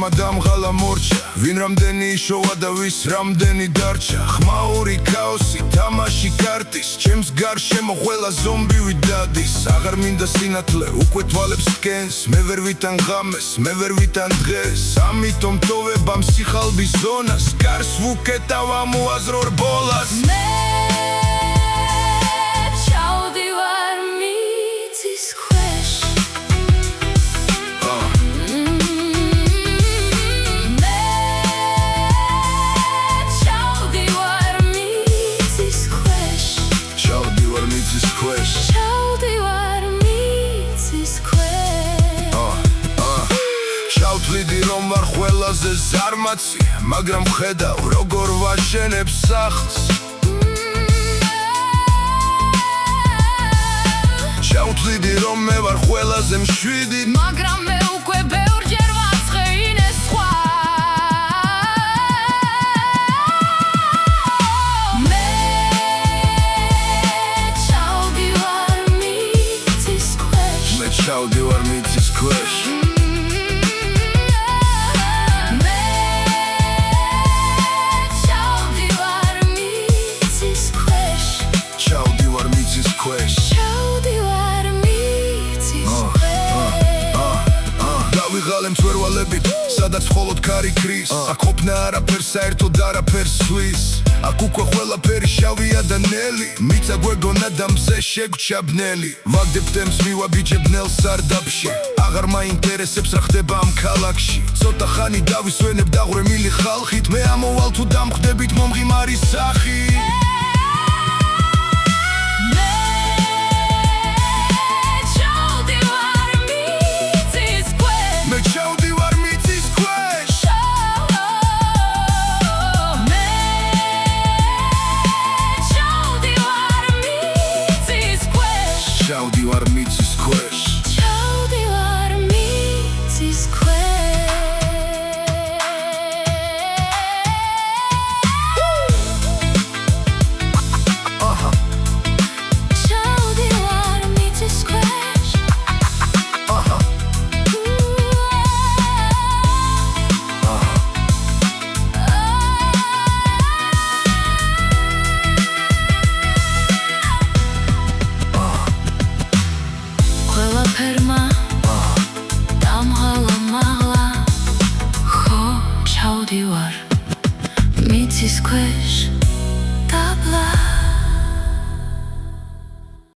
ჩემმა დამღალა მორჩა ვინ რამდენი იშოვა და ვის რამდენი დარჩა ხმაური ქაოსი თამაში კარტის ჩემს გარშემო ყველა ზომბივი დადის აღარ მინდა სინათლე უკვე თვალებს ჰკენს მე ვერ ვიტან ღამეს მე ვერ ვიტან დღეს ამიტომ ტოვებ ამ სიხალბის ზონას გარს ვუკეტავ ამ უაზრო რბოლას ჩავთვლიდი რომ ვარ ყველაზე ზარმაცი მაგრამ ხედავ როგორ ვაშენებ სახლს ჩავთვლიდი რომ მე ვარ ყველაზე მშვიდი მაგრამ მე უკვე ბევრჯერ ვაცხეინე სხვა მე ჩავდივარ მიწის ქვეშ მე ჩავდივარ მიწის ქვეშ დავიღალე მწვერვალებით სადაც მხოლოდ ქარი ქრის აქ ყოფნა არაფერს საერთოდ არაფერს სვლის აქ უკვე ყველაფერი შავია და ნელი მიწა გვეგონა და მზე შეგვჩა ბნელი ვაგდებ თემს მივაბიჯებ ნელ სარდაფში აღარ მაინტერესებს რა ხდება ამ ქალაქში ცოტა ხანი დავისვენებ დაღვრემილი ხალხით მე ამოვალ თუ დამხვდებით მომღიმარი სახით ჩავდივარ მიწის ქვეშ